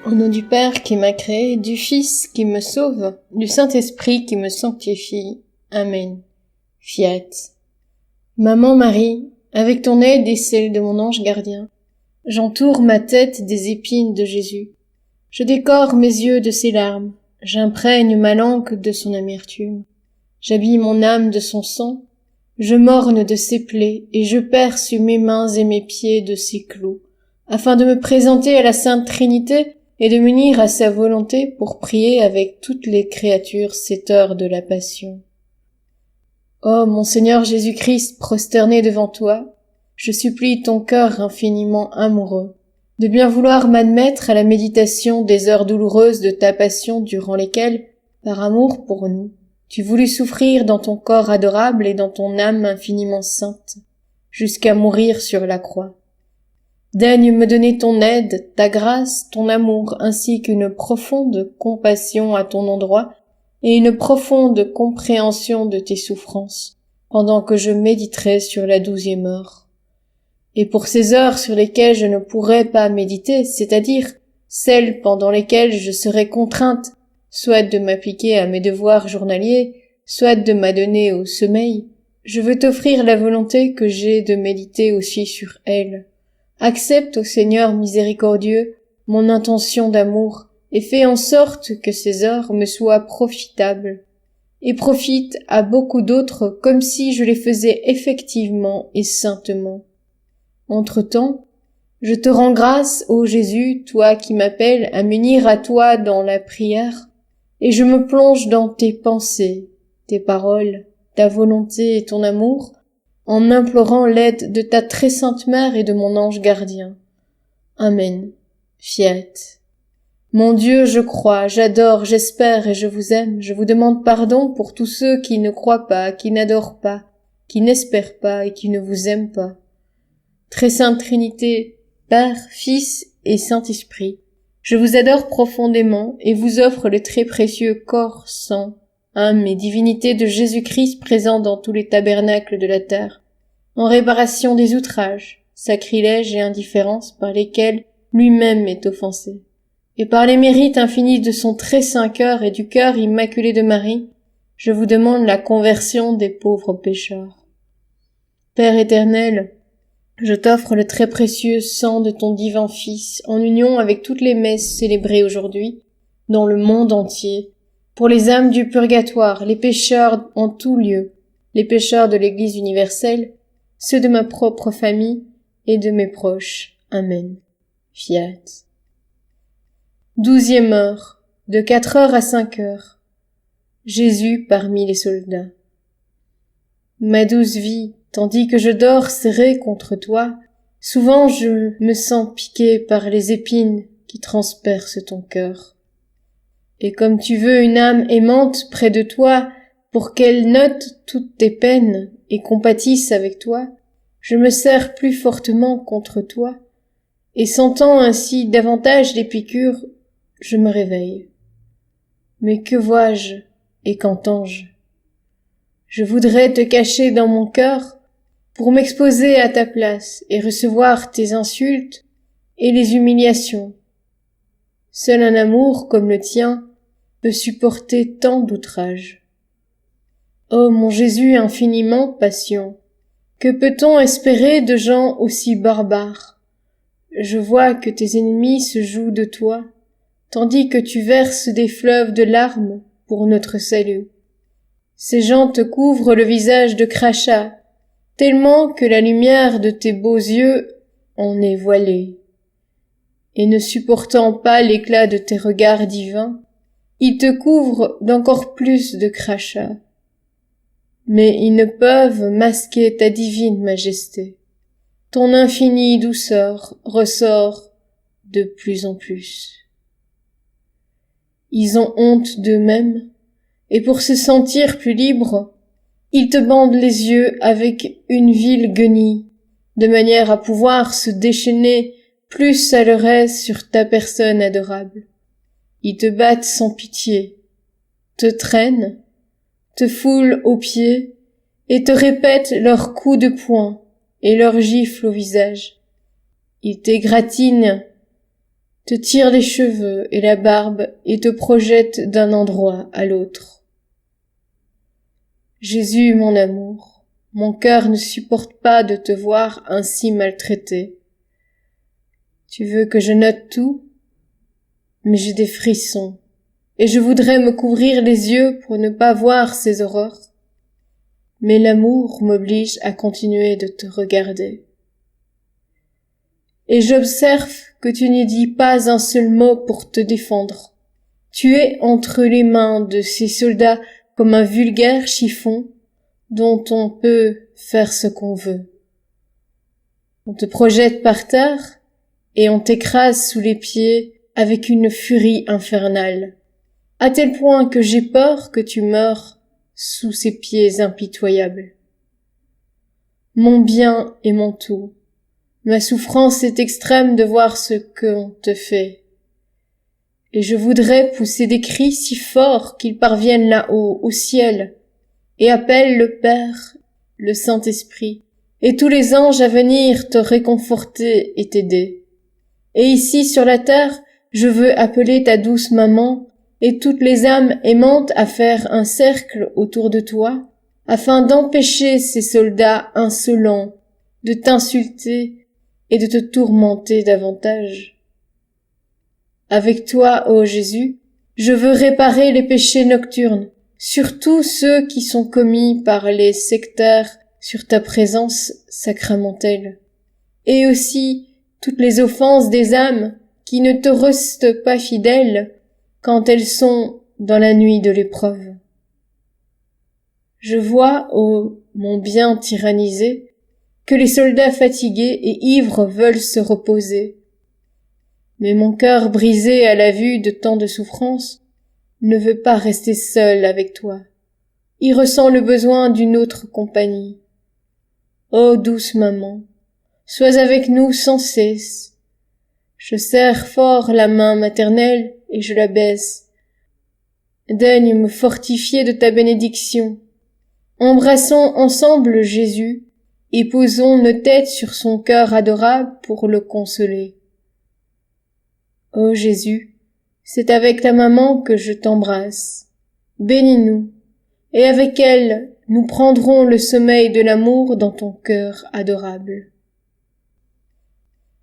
Au nom du Père qui m'a créé, du Fils qui me sauve, du Saint-Esprit qui me sanctifie. Amen. Fiat. Maman Marie, avec ton aide et celle de mon ange gardien, j'entoure ma tête des épines de Jésus. Je décore mes yeux de ses larmes, j'imprègne ma langue de son amertume. J'habille mon âme de son sang, je morne de ses plaies et je perce mes mains et mes pieds de ses clous, afin de me présenter à la Sainte Trinité et de m'unir à sa volonté pour prier avec toutes les créatures cette heure de la Passion. Ô mon Seigneur Jésus-Christ, prosterné devant toi, je supplie ton cœur infiniment amoureux de bien vouloir m'admettre à la méditation des heures douloureuses de ta passion durant lesquelles, par amour pour nous, tu voulus souffrir dans ton corps adorable et dans ton âme infiniment sainte, jusqu'à mourir sur la croix. Daigne me donner ton aide, ta grâce, ton amour, ainsi qu'une profonde compassion à ton endroit et une profonde compréhension de tes souffrances, pendant que je méditerai sur la 12e heure. Et pour ces heures sur lesquelles je ne pourrai pas méditer, c'est-à-dire celles pendant lesquelles je serai contrainte, soit de m'appliquer à mes devoirs journaliers, soit de m'adonner au sommeil, je veux t'offrir la volonté que j'ai de méditer aussi sur elles. Accepte, ô Seigneur miséricordieux, mon intention d'amour, et fais en sorte que ces heures me soient profitables, et profitent à beaucoup d'autres comme si je les faisais effectivement et saintement. Entre-temps, je te rends grâce, ô Jésus, toi qui m'appelles à m'unir à toi dans la prière, et je me plonge dans tes pensées, tes paroles, ta volonté et ton amour, en implorant l'aide de ta très sainte mère et de mon ange gardien. Amen. Fiat. Mon Dieu, je crois, j'adore, j'espère et je vous aime. Je vous demande pardon pour tous ceux qui ne croient pas, qui n'adorent pas, qui n'espèrent pas et qui ne vous aiment pas. Très sainte Trinité, Père, Fils et Saint-Esprit, je vous adore profondément et vous offre le très précieux corps, sang, âme et divinité de Jésus-Christ présent dans tous les tabernacles de la terre, en réparation des outrages, sacrilèges et indifférences par lesquels lui-même est offensé, et par les mérites infinis de son très saint cœur et du cœur immaculé de Marie, je vous demande la conversion des pauvres pécheurs. Père éternel, je t'offre le très précieux sang de ton divin Fils, en union avec toutes les messes célébrées aujourd'hui, dans le monde entier, pour les âmes du purgatoire, les pécheurs en tout lieu, les pécheurs de l'Église universelle, ceux de ma propre famille et de mes proches. Amen. Fiat. 12e heure, de 4 heures à 5 heures. Jésus parmi les soldats. Ma douce vie, tandis que je dors serré contre toi, souvent je me sens piqué par les épines qui transpercent ton cœur. Et comme tu veux une âme aimante près de toi pour qu'elle note toutes tes peines et compatisse avec toi, je me serre plus fortement contre toi, et sentant ainsi davantage les piqûres, je me réveille. Mais que vois-je et qu'entends-je? Je voudrais te cacher dans mon cœur pour m'exposer à ta place et recevoir tes insultes et les humiliations. Seul un amour comme le tien peut supporter tant d'outrages. Ô mon Jésus infiniment patient, que peut-on espérer de gens aussi barbares? Je vois que tes ennemis se jouent de toi, tandis que tu verses des fleuves de larmes pour notre salut. Ces gens te couvrent le visage de crachats, tellement que la lumière de tes beaux yeux en est voilée. Et ne supportant pas l'éclat de tes regards divins, ils te couvrent d'encore plus de crachats. Mais ils ne peuvent masquer ta divine majesté. Ton infinie douceur ressort de plus en plus. Ils ont honte d'eux-mêmes, et pour se sentir plus libres, ils te bandent les yeux avec une vile guenille, de manière à pouvoir se déchaîner plus à leur aise sur ta personne adorable. Ils te battent sans pitié, te traînent, te foulent aux pieds et te répètent leurs coups de poing et leurs gifles au visage. Ils t'égratignent, te tire les cheveux et la barbe et te projette d'un endroit à l'autre. Jésus, mon amour, mon cœur ne supporte pas de te voir ainsi maltraité. Tu veux que je note tout, mais j'ai des frissons, et je voudrais me couvrir les yeux pour ne pas voir ces horreurs. Mais l'amour m'oblige à continuer de te regarder. Et j'observe que tu n'y dis pas un seul mot pour te défendre. Tu es entre les mains de ces soldats comme un vulgaire chiffon dont on peut faire ce qu'on veut. On te projette par terre et on t'écrase sous les pieds avec une furie infernale, à tel point que j'ai peur que tu meures sous ces pieds impitoyables. Mon bien et mon tout, ma souffrance est extrême de voir ce qu'on te fait, et je voudrais pousser des cris si forts qu'ils parviennent là-haut, au ciel, et appellent le Père, le Saint-Esprit, et tous les anges à venir te réconforter et t'aider. Et ici sur la terre, je veux appeler ta douce maman, et toutes les âmes aimantes à faire un cercle autour de toi, afin d'empêcher ces soldats insolents de t'insulter et de te tourmenter davantage. Avec toi, ô Jésus, je veux réparer les péchés nocturnes, surtout ceux qui sont commis par les sectaires sur ta présence sacramentelle, et aussi toutes les offenses des âmes qui ne te restent pas fidèles quand elles sont dans la nuit de l'épreuve. Je vois, ô mon bien tyrannisé, que les soldats fatigués et ivres veulent se reposer. Mais mon cœur brisé à la vue de tant de souffrances ne veut pas rester seul avec toi. Il ressent le besoin d'une autre compagnie. Ô douce maman, sois avec nous sans cesse. Je serre fort la main maternelle et je la baisse. Daigne me fortifier de ta bénédiction. Embrassons ensemble Jésus et posons nos têtes sur son cœur adorable pour le consoler. Ô Jésus, c'est avec ta maman que je t'embrasse. Bénis-nous, et avec elle, nous prendrons le sommeil de l'amour dans ton cœur adorable.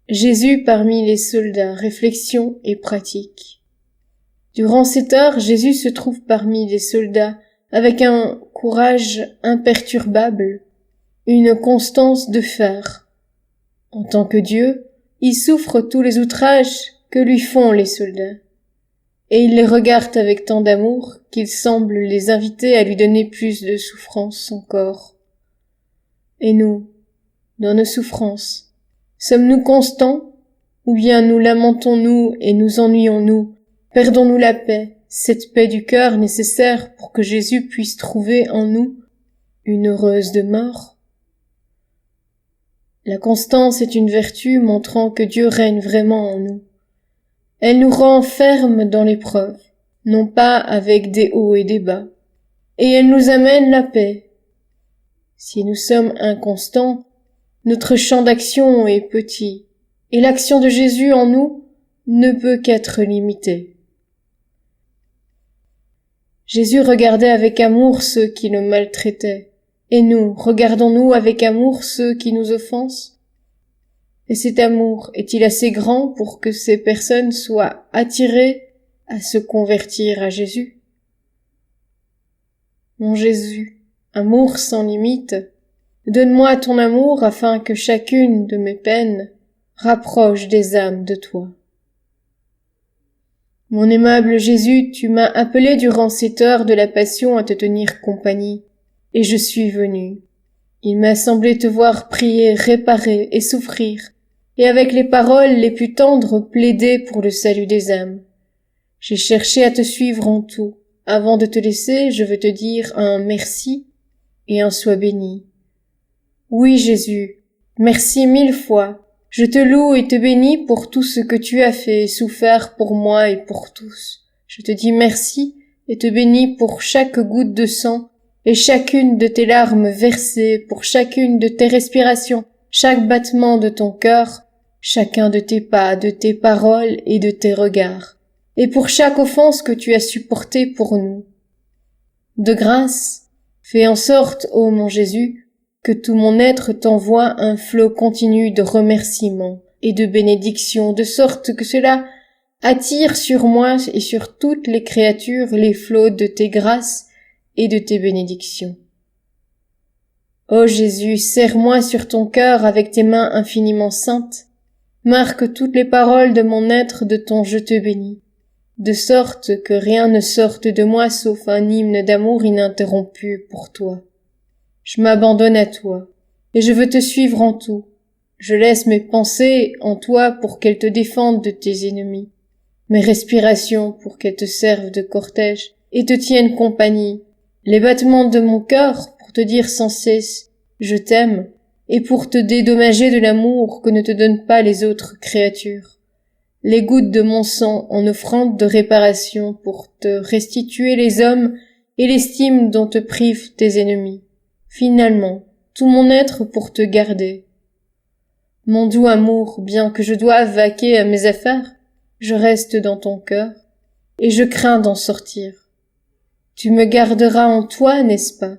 Jésus parmi les soldats, réflexion et pratique. Durant cette heure, Jésus se trouve parmi les soldats avec un courage imperturbable, une constance de fer. En tant que Dieu, il souffre tous les outrages que lui font les soldats, et il les regarde avec tant d'amour qu'il semble les inviter à lui donner plus de souffrance encore. Et nous, dans nos souffrances, sommes-nous constants, ou bien nous lamentons-nous et nous ennuyons-nous, perdons-nous la paix, cette paix du cœur nécessaire pour que Jésus puisse trouver en nous une heureuse demeure? La constance est une vertu montrant que Dieu règne vraiment en nous. Elle nous rend fermes dans l'épreuve, non pas avec des hauts et des bas, et elle nous amène la paix. Si nous sommes inconstants, notre champ d'action est petit, et l'action de Jésus en nous ne peut qu'être limitée. Jésus regardait avec amour ceux qui le maltraitaient, et nous, regardons-nous avec amour ceux qui nous offensent? Et cet amour est-il assez grand pour que ces personnes soient attirées à se convertir à Jésus? Mon Jésus, amour sans limite, donne-moi ton amour afin que chacune de mes peines rapproche des âmes de toi. Mon aimable Jésus, tu m'as appelé durant cette heure de la passion à te tenir compagnie, et je suis venu. Il m'a semblé te voir prier, réparer et souffrir, et avec les paroles les plus tendres plaider pour le salut des âmes. J'ai cherché à te suivre en tout. Avant de te laisser, je veux te dire un merci et un sois béni. Oui, Jésus, merci 1000 fois. Je te loue et te bénis pour tout ce que tu as fait et souffert pour moi et pour tous. Je te dis merci et te bénis pour chaque goutte de sang et chacune de tes larmes versées, pour chacune de tes respirations, chaque battement de ton cœur, chacun de tes pas, de tes paroles et de tes regards, et pour chaque offense que tu as supportée pour nous. De grâce, fais en sorte, ô mon Jésus, que tout mon être t'envoie un flot continu de remerciements et de bénédictions, de sorte que cela attire sur moi et sur toutes les créatures les flots de tes grâces et de tes bénédictions. Ô Jésus, serre-moi sur ton cœur avec tes mains infiniment saintes, marque toutes les paroles de mon être de ton je te bénis, de sorte que rien ne sorte de moi sauf un hymne d'amour ininterrompu pour toi. Je m'abandonne à toi, et je veux te suivre en tout. Je laisse mes pensées en toi pour qu'elles te défendent de tes ennemis, mes respirations pour qu'elles te servent de cortège et te tiennent compagnie, les battements de mon cœur pour te dire sans cesse « je t'aime » et pour te dédommager de l'amour que ne te donnent pas les autres créatures, les gouttes de mon sang en offrande de réparation pour te restituer les hommes et l'estime dont te privent tes ennemis, finalement, tout mon être pour te garder. Mon doux amour, bien que je doive vaquer à mes affaires, je reste dans ton cœur, et je crains d'en sortir. Tu me garderas en toi, n'est-ce pas?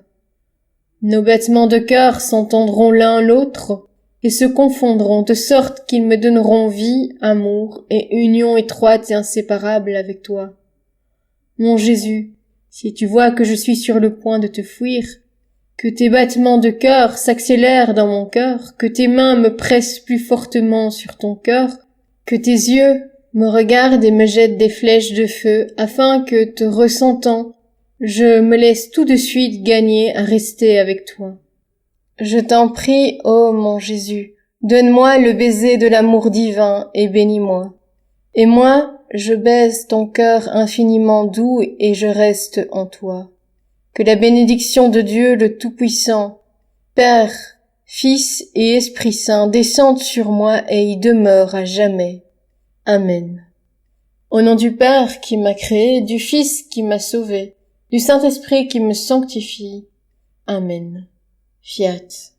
Nos battements de cœur s'entendront l'un l'autre, et se confondront de sorte qu'ils me donneront vie, amour, et union étroite et inséparable avec toi. Mon Jésus, si tu vois que je suis sur le point de te fuir, que tes battements de cœur s'accélèrent dans mon cœur, que tes mains me pressent plus fortement sur ton cœur, que tes yeux me regardent et me jettent des flèches de feu, afin que, te ressentant, je me laisse tout de suite gagner à rester avec toi. Je t'en prie, ô mon Jésus, donne-moi le baiser de l'amour divin et bénis-moi. Et moi, je baise ton cœur infiniment doux et je reste en toi. Que la bénédiction de Dieu le Tout-Puissant, Père, Fils et Esprit Saint descende sur moi et y demeure à jamais. Amen. Au nom du Père qui m'a créé, du Fils qui m'a sauvé, du Saint-Esprit qui me sanctifie. Amen. Fiat.